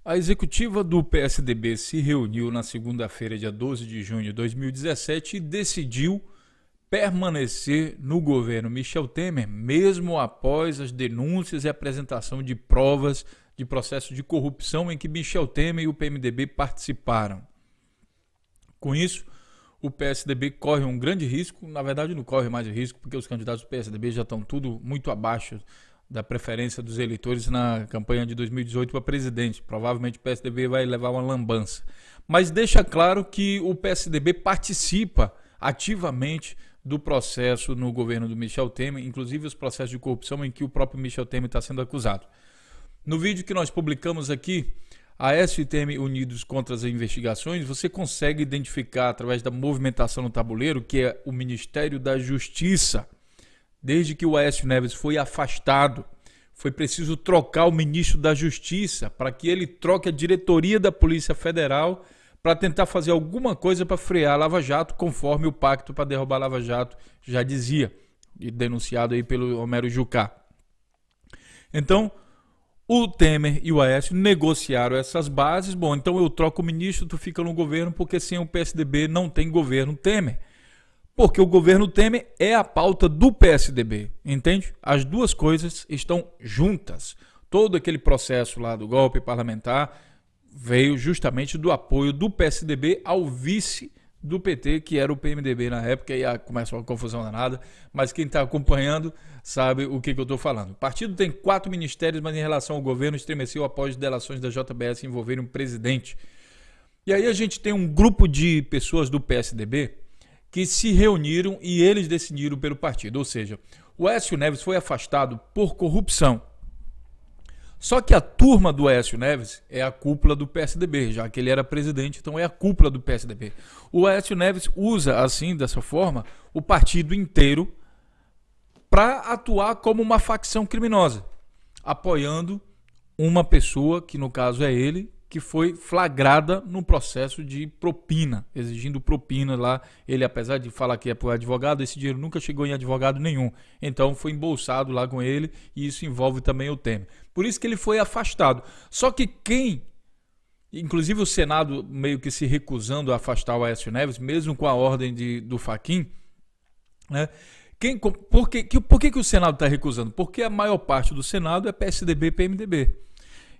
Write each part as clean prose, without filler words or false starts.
A executiva do PSDB se reuniu na segunda-feira, dia 12 de junho de 2017, e decidiu permanecer no governo Michel Temer, mesmo após as denúncias e apresentação de provas de processo de corrupção em que Michel Temer e o PMDB participaram. Com isso, o PSDB corre um grande risco, na verdade não corre mais risco, porque os candidatos do PSDB já estão tudo muito abaixo da preferência dos eleitores na campanha de 2018 para presidente. Provavelmente o PSDB vai levar uma lambança. Mas deixa claro que o PSDB participa ativamente do processo no governo do Michel Temer, inclusive os processos de corrupção em que o próprio Michel Temer está sendo acusado. No vídeo que nós publicamos aqui, Aécio e Temer unidos contra as investigações, você consegue identificar através da movimentação no tabuleiro, que é o Ministério da Justiça. Desde que o Aécio Neves foi afastado, foi preciso trocar o ministro da Justiça para que ele troque a diretoria da Polícia Federal para tentar fazer alguma coisa para frear a Lava Jato, conforme o pacto para derrubar a Lava Jato já dizia, e denunciado aí pelo Homero Jucá. Então, o Temer e o Aécio negociaram essas bases. Bom, então eu troco o ministro, tu fica no governo, porque sem o PSDB não tem governo Temer. Porque o governo Temer é a pauta do PSDB, entende? As duas coisas estão juntas. Todo aquele processo lá do golpe parlamentar veio justamente do apoio do PSDB ao vice do PT, que era o PMDB na época, e aí começa uma confusão danada, mas quem está acompanhando sabe o que eu estou falando. O partido tem 4 ministérios, mas em relação ao governo estremeceu após delações da JBS envolverem um presidente. E aí a gente tem um grupo de pessoas do PSDB que se reuniram e eles decidiram pelo partido. Ou seja, o Aécio Neves foi afastado por corrupção. Só que a turma do Aécio Neves é a cúpula do PSDB, já que ele era presidente, então é a cúpula do PSDB. O Aécio Neves usa, assim, dessa forma, o partido inteiro para atuar como uma facção criminosa, apoiando uma pessoa, que no caso é ele, que foi flagrada no processo de propina, exigindo propina lá. Ele, apesar de falar que é por advogado, esse dinheiro nunca chegou em advogado nenhum. Então foi embolsado lá com ele, e isso envolve também o Temer. Por isso que ele foi afastado. Só que inclusive o Senado meio que se recusando a afastar o Aécio Neves, mesmo com a ordem do Fachin, né? Por que o Senado está recusando? Porque a maior parte do Senado é PSDB e PMDB.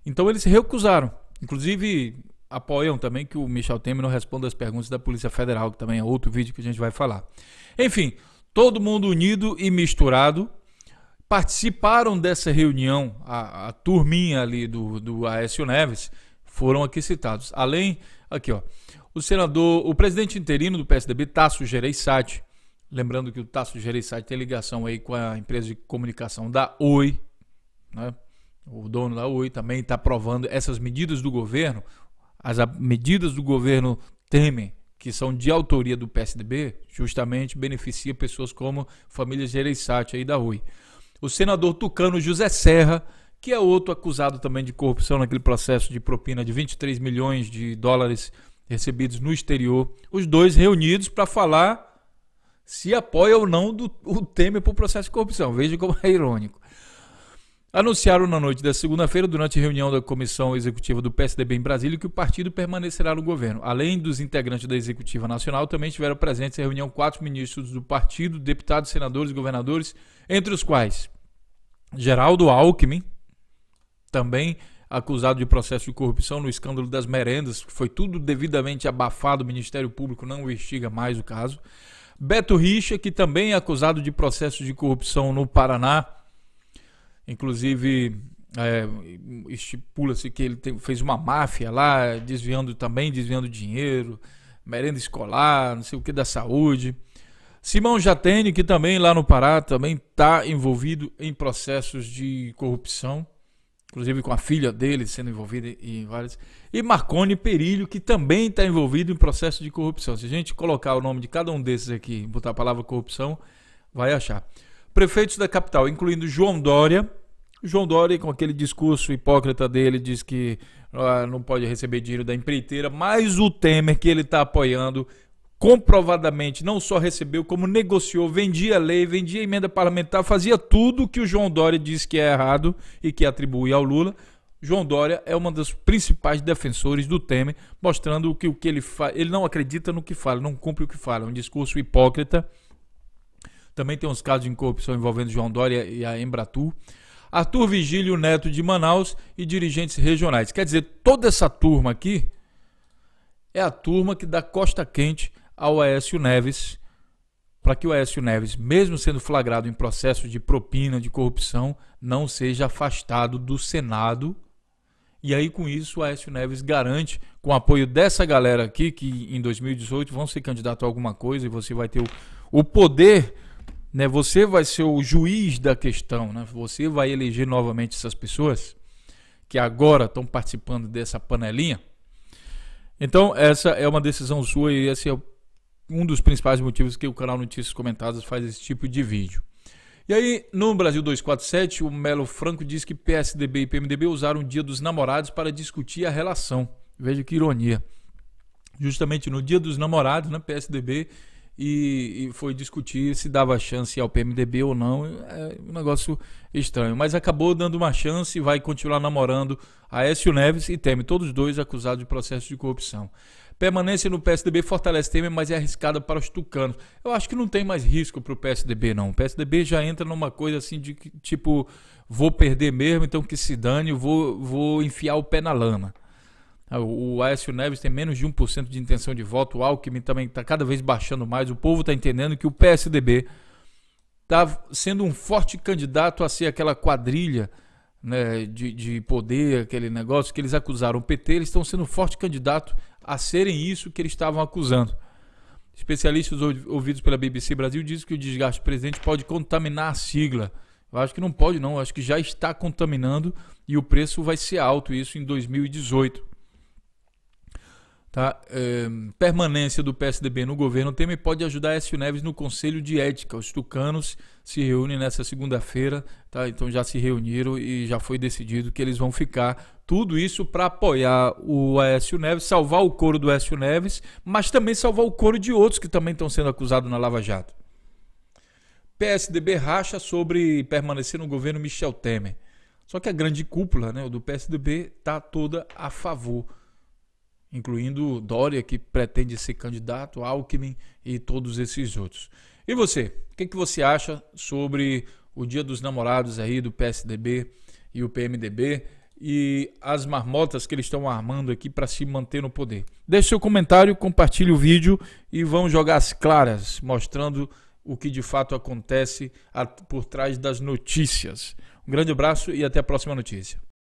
Então eles se recusaram. Inclusive, apoiam também que o Michel Temer não responda as perguntas da Polícia Federal, que também é outro vídeo que a gente vai falar. Enfim, todo mundo unido e misturado. Participaram dessa reunião, a turminha ali do Aécio Neves, foram aqui citados. Além, aqui ó, o presidente interino do PSDB, Tasso Gereissati, lembrando que o Tasso Gereissati tem ligação aí com a empresa de comunicação da Oi, né? O dono da Oi também está aprovando essas medidas do governo, as medidas do governo Temer, que são de autoria do PSDB, justamente beneficia pessoas como família Gereissati aí da Oi. O senador tucano José Serra, que é outro acusado também de corrupção naquele processo de propina de 23 milhões de dólares recebidos no exterior, os dois reunidos para falar se apoia ou não o Temer por processo de corrupção. Veja como é irônico. Anunciaram na noite da segunda-feira, durante a reunião da comissão executiva do PSDB em Brasília, que o partido permanecerá no governo. Além dos integrantes da executiva nacional, também estiveram presentes na reunião 4 ministros do partido, deputados, senadores e governadores, entre os quais Geraldo Alckmin, também acusado de processo de corrupção no escândalo das merendas, que foi tudo devidamente abafado, o Ministério Público não investiga mais o caso. Beto Richa, que também é acusado de processo de corrupção no Paraná. Inclusive, estipula-se que ele fez uma máfia lá, desviando dinheiro, merenda escolar, não sei o que, da saúde. Simão Jatene, que também lá no Pará, também está envolvido em processos de corrupção, inclusive com a filha dele sendo envolvida em várias. E Marconi Perillo, que também está envolvido em processo de corrupção. Se a gente colocar o nome de cada um desses aqui, botar a palavra corrupção, vai achar. Prefeitos da capital, incluindo João Dória. João Dória, com aquele discurso hipócrita dele, diz que não pode receber dinheiro da empreiteira, mas o Temer, que ele está apoiando, comprovadamente não só recebeu, como negociou, vendia lei, vendia emenda parlamentar, fazia tudo que o João Dória diz que é errado e que atribui ao Lula. João Dória é uma dos principais defensores do Temer, mostrando que o que ele faz, ele não acredita no que fala, não cumpre o que fala, é um discurso hipócrita. Também tem uns casos de corrupção envolvendo João Dória e a Embratur. Arthur Vigílio Neto de Manaus e dirigentes regionais. Quer dizer, toda essa turma aqui é a turma que dá costa quente ao Aécio Neves, para que o Aécio Neves, mesmo sendo flagrado em processo de propina, de corrupção, não seja afastado do Senado. E aí, com isso, o Aécio Neves garante, com o apoio dessa galera aqui, que em 2018 vão ser candidato a alguma coisa e você vai ter o poder, né? Você vai ser o juiz da questão, né? Você vai eleger novamente essas pessoas que agora estão participando dessa panelinha. Então, essa é uma decisão sua e esse é um dos principais motivos que o canal Notícias Comentadas faz esse tipo de vídeo. E aí, no Brasil 247, o Melo Franco diz que PSDB e PMDB usaram o Dia dos Namorados para discutir a relação. Veja que ironia. Justamente no Dia dos Namorados, né, PSDB e foi discutir se dava chance ao PMDB ou não. É um negócio estranho. Mas acabou dando uma chance e vai continuar namorando Aécio Neves e Temer, todos dois acusados de processo de corrupção. Permanência no PSDB fortalece Temer, mas é arriscada para os tucanos. Eu acho que não tem mais risco para o PSDB, não. O PSDB já entra numa coisa assim de tipo, vou perder mesmo, então que se dane, vou enfiar o pé na lama. O Aécio Neves tem menos de 1% de intenção de voto, o Alckmin também está cada vez baixando mais. O povo está entendendo que o PSDB está sendo um forte candidato a ser aquela quadrilha, né, de poder, aquele negócio que eles acusaram o PT, eles estão sendo um forte candidato a serem isso que eles estavam acusando. Especialistas ouvidos pela BBC Brasil dizem que o desgaste do presidente pode contaminar a sigla. Eu acho que não pode não, eu acho que já está contaminando e o preço vai ser alto, isso em 2018. Tá? Permanência do PSDB no governo Temer pode ajudar Aécio Neves no Conselho de Ética. Os tucanos se reúnem nessa segunda-feira, tá? Então já se reuniram e já foi decidido que eles vão ficar. Tudo isso para apoiar o Aécio Neves, salvar o couro do Aécio Neves, mas também salvar o couro de outros que também estão sendo acusados na Lava Jato. PSDB racha sobre permanecer no governo Michel Temer. Só que a grande cúpula, né, do PSDB está toda a favor, incluindo Dória, que pretende ser candidato, Alckmin e todos esses outros. E você? O que você acha sobre o Dia dos Namorados aí do PSDB e o PMDB e as marmotas que eles estão armando aqui para se manter no poder? Deixe seu comentário, compartilhe o vídeo e vamos jogar as claras, mostrando o que de fato acontece por trás das notícias. Um grande abraço e até a próxima notícia.